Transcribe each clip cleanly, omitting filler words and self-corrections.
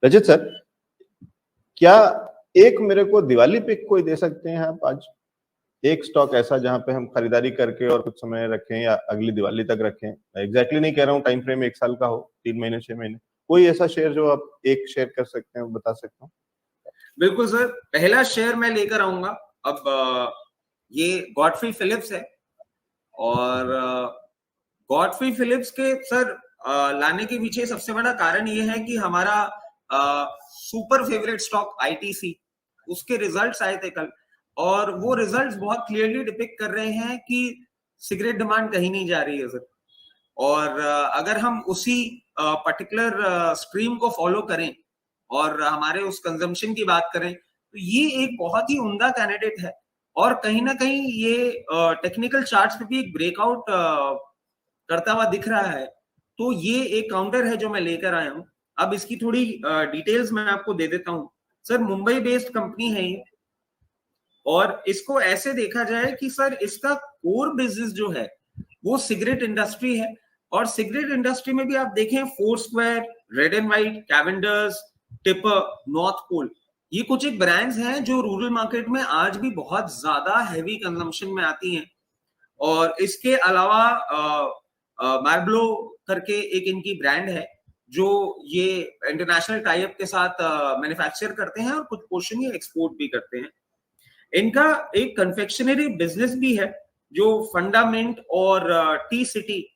रजत sir, क्या एक मेरे को दिवाली पिक कोई दे सकते हैं आप आज? एक स्टॉक ऐसा जहां पे हम खरीदारी करके और कुछ समय रखें या अगली दिवाली तक रखें। एग्जैक्टली नहीं कह रहा हूँ, टाइम फ्रेम 1 साल का हो, 3 महीने 6 महीने, कोई ऐसा शेयर जो आप एक शेयर कर सकते हैं, बता सकता हूँ? बिल्कुल सर, पहला शेयर मैं लेकर आऊंगा। अब ये गॉडफ्री फिलिप्स है और गॉडफ्री फिलिप्स के सर लाने के पीछे सबसे बड़ा कारण ये है कि हमारा सुपर फेवरेट स्टॉक आईटीसी, उसके रिजल्ट्स आए थे कल और वो रिजल्ट्स बहुत क्लियरली डिपिक्ट कर रहे हैं कि सिगरेट डिमांड कहीं नहीं जा रही है सर। और अगर हम उसी पर्टिकुलर स्ट्रीम को फॉलो करें और हमारे उस कंजम्पशन की बात करें तो ये एक बहुत ही उम्दा कैंडिडेट है और कहीं ना कहीं ये टेक्निकल चार्ट्स पे भी एक ब्रेकआउट करता हुआ दिख रहा है। तो ये एक काउंटर है जो मैं लेकर आया हूँ। अब इसकी थोड़ी डिटेल्स मैं आपको दे देता हूँ। सर मुंबई बेस्ड कंपनी है ये और इसको ऐसे देखा जाए कि सर इसका कोर बिजनेस जो है वो सिगरेट इंडस्ट्री है और सिगरेट इंडस्ट्री में भी आप देखें four square, red and white, Cavanders, Tipper, North Pole, ये कुछ एक ब्रांड्स हैं जो रूरल मार्केट में आज भी बहुत ज्यादा हैवी कंजम्पशन में आती हैं। और इसके अलावा मार्बलो करके एक इनकी ब्रांड है जो ये इंटरनेशनल टाइप के साथ मैन्युफैक्चर करते हैं और कुछ पोर्शन ये एक्सपोर्ट भी करते हैं। इनका एक कन्फेक्शनरी बिजनेस भी है जो फंडामेंट और टी सिटी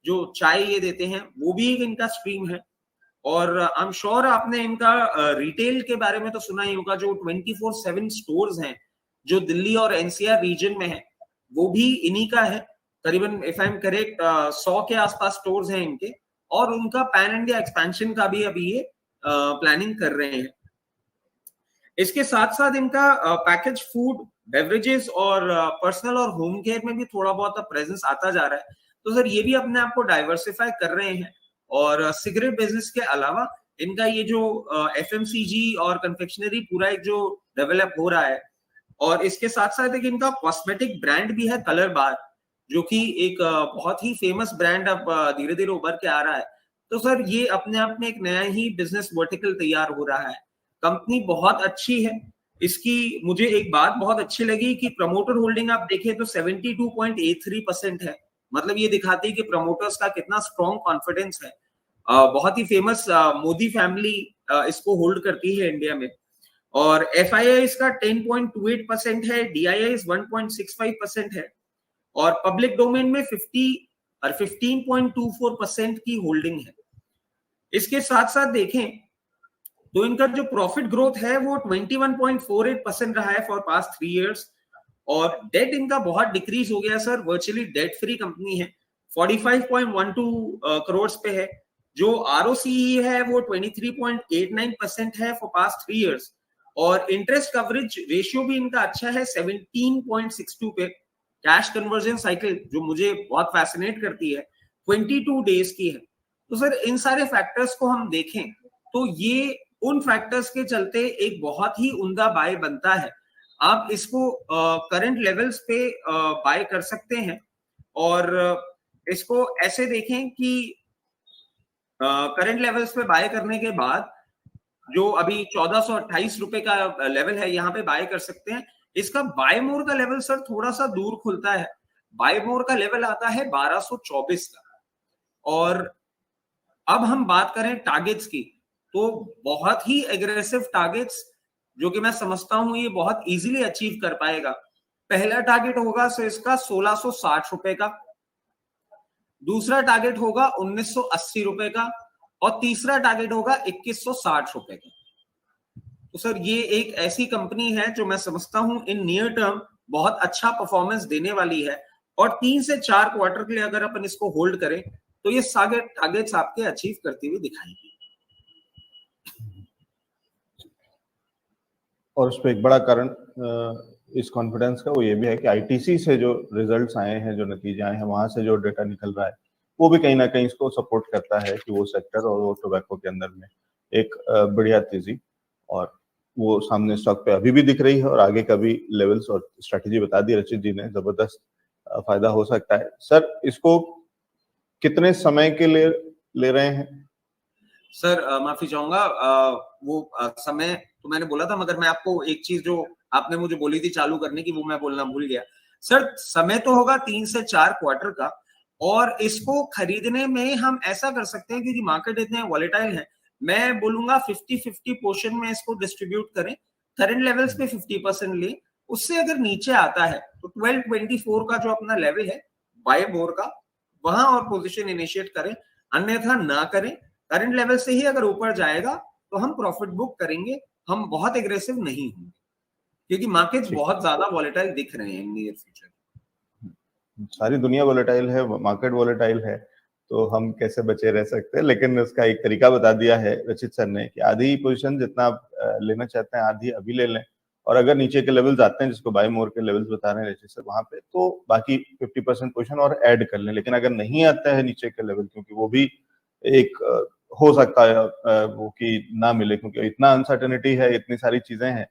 जो चाय ये देते हैं वो भी एक इनका स्ट्रीम है। और आई एम श्योर आपने इनका रिटेल के बारे में तो सुना ही होगा, जो 24/7 स्टोर्स हैं जो दिल्ली और एनसीआर रीजन में है वो भी इन्हीं का है। करीबन इफ आई एम करेक्ट 100 के आसपास स्टोर्स हैं इनके और उनका पैन इंडिया एक्सपेंशन का भी अभी ये प्लानिंग कर रहे हैं। इसके साथ साथ इनका पैकेज फूड, बेवरेजेस और पर्सनल और होम केयर में भी थोड़ा बहुत प्रेजेंस आता जा रहा है। तो सर ये भी अपने आप को डाइवर्सिफाई कर रहे हैं और सिगरेट बिजनेस के अलावा इनका ये जो एफएमसीजी और कन्फेक्शनरी पूरा एक जो डेवलप हो रहा है और इसके साथ साथ एक इनका कॉस्मेटिक ब्रांड भी है कलर बार, जो कि एक बहुत ही फेमस ब्रांड अब धीरे धीरे उभर के आ रहा है। तो सर ये अपने आप में एक नया ही बिजनेस वर्टिकल तैयार हो रहा है। कंपनी बहुत अच्छी है। इसकी मुझे एक बात बहुत अच्छी लगी कि प्रमोटर होल्डिंग आप देखें तो 72.83% है। मतलब ये दिखाती है कि प्रमोटर्स का कितना स्ट्रॉन्ग कॉन्फिडेंस है। बहुत ही फेमस मोदी फैमिली इसको होल्ड करती है इंडिया में। और एफआईआई इसका 10.28% है, डीआईआई 1.65% है और पब्लिक डोमेन में 15.24% की होल्डिंग है। इसके साथ साथ देखें तो इनका जो प्रॉफिट ग्रोथ है वो 21.48% रहा है फॉर पास्ट 3 इयर्स और डेट इनका बहुत डिक्रीज हो गया sir. Virtually debt free company है, 45.12 करोड़ पे है। जो आरओसीई है वो 23.89% है फॉर पास्ट 3 इयर्स और इंटरेस्ट कवरेज रेशियो भी इनका अच्छा है 17.62 पे। कैश कन्वर्जन साइकिल जो मुझे बहुत फैसिनेट करती है 22 डेज की है। तो सर इन सारे फैक्टर्स को हम देखें तो ये उन फैक्टर्स के चलते एक बहुत ही उम्दा बाय बनता है। आप इसको करंट लेवल्स पे बाय कर सकते हैं और इसको ऐसे देखें कि करंट लेवल्स पे बाय करने के बाद जो अभी 1428 रुपए का लेवल है यहाँ पे बाय कर सकते हैं। इसका बाय मोर का लेवल सर थोड़ा सा दूर खुलता है। बाय मोर का लेवल आता है 1224 का। और अब हम बात करें टारगेट्स की तो बहुत ही एग्रेसिव टारगेट्स जो कि मैं समझता हूं ये बहुत इजीली अचीव कर पाएगा। पहला टारगेट होगा सो इसका 1660 रुपए का, दूसरा टारगेट होगा 1980 रुपए का और तीसरा टारगेट होगा 2160 रुपए का। तो सर ये एक ऐसी कंपनी है जो मैं समझता हूं इन नियर टर्म बहुत अच्छा परफॉर्मेंस देने वाली है और 3 से 4 क्वार्टर के लिए अगर अपन इसको होल्ड करें तो ये सारे टारगेट्स आपके अचीव करती हुई दिखाएंगे। और उस पर एक बड़ा कारण इस कॉन्फिडेंस का वो ये भी है कि आईटीसी से जो रिजल्ट्स आए हैं, जो नतीजे आए हैं, वहां से जो डेटा निकल रहा है वो भी कहीं ना कहीं इसको सपोर्ट करता है कि वो सेक्टर और वो टोबैको के अंदर में एक बढ़िया तेजी और वो सामने स्टॉक पे अभी भी दिख रही है और आगे का भी लेवल्स और स्ट्रेटेजी बता दी रचित जी ने, जबरदस्त फायदा हो सकता है। सर इसको कितने समय के लिए ले रहे हैं? सर माफी चाहूंगा, वो समय तो मैंने बोला था, मगर मैं आपको एक चीज जो आपने मुझे बोली थी चालू करने की, वो मैं बोलना भूल गया। सर समय तो होगा 3 से 4 क्वार्टर का, और इसको खरीदने में हम ऐसा कर सकते हैं, क्योंकि मार्केट इतने वॉलेटाइल है, मैं बोलूंगा 50-50 पोर्शन में इसको डिस्ट्रीब्यूट करें। करंट लेवल्स पे 50% ले, उससे अगर नीचे आता है तो 1224 का जो अपना लेवल है बाय मोर का, वहां और पोजीशन इनिशिएट करें, अन्यथा ना करें। करंट लेवल से ही अगर ऊपर जाएगा तो हम प्रॉफिट बुक करेंगे, हम बहुत एग्रेसिव नहीं होंगे, क्योंकि मार्केट्स ठीक। बहुत ज्यादा वॉलेटाइल दिख रहे हैं इन नियर फ्यूचर। सारी दुनिया वोलेटाइल है, मार्केट वोलेटाइल है, तो हम कैसे बचे रह सकते हैं। लेकिन उसका एक तरीका बता दिया है रचित सर ने कि आधी पोजीशन जितना आप लेना चाहते हैं आधी अभी ले लें, और अगर नीचे के लेवल्स आते हैं जिसको बाय मोर के लेवल्स बता रहे हैं रचित सर वहां पे, तो बाकी 50% पोजीशन और ऐड कर लें। लेकिन अगर नहीं आता है नीचे के लेवल, क्योंकि वो भी एक हो सकता है वो कि ना मिले, क्योंकि इतना अनसर्टेनिटी है, इतनी सारी चीजें हैं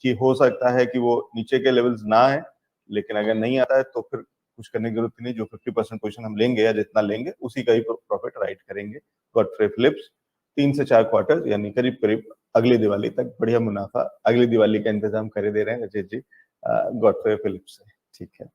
कि हो सकता है कि वो नीचे के लेवल्स ना आए। लेकिन अगर नहीं आता है तो फिर कुछ करने की जरूरत नहीं, जो 50% पोजीशन हम लेंगे या जितना लेंगे उसी का ही प्रॉफिट राइट करेंगे। गॉडफ्रे फिलिप्स 3 से 4 क्वार्टर यानी करीब करीब अगली दिवाली तक बढ़िया मुनाफा अगली दिवाली का इंतजाम करे दे रहे हैं रचित जी गॉडफ्रे फिलिप्स से। ठीक है।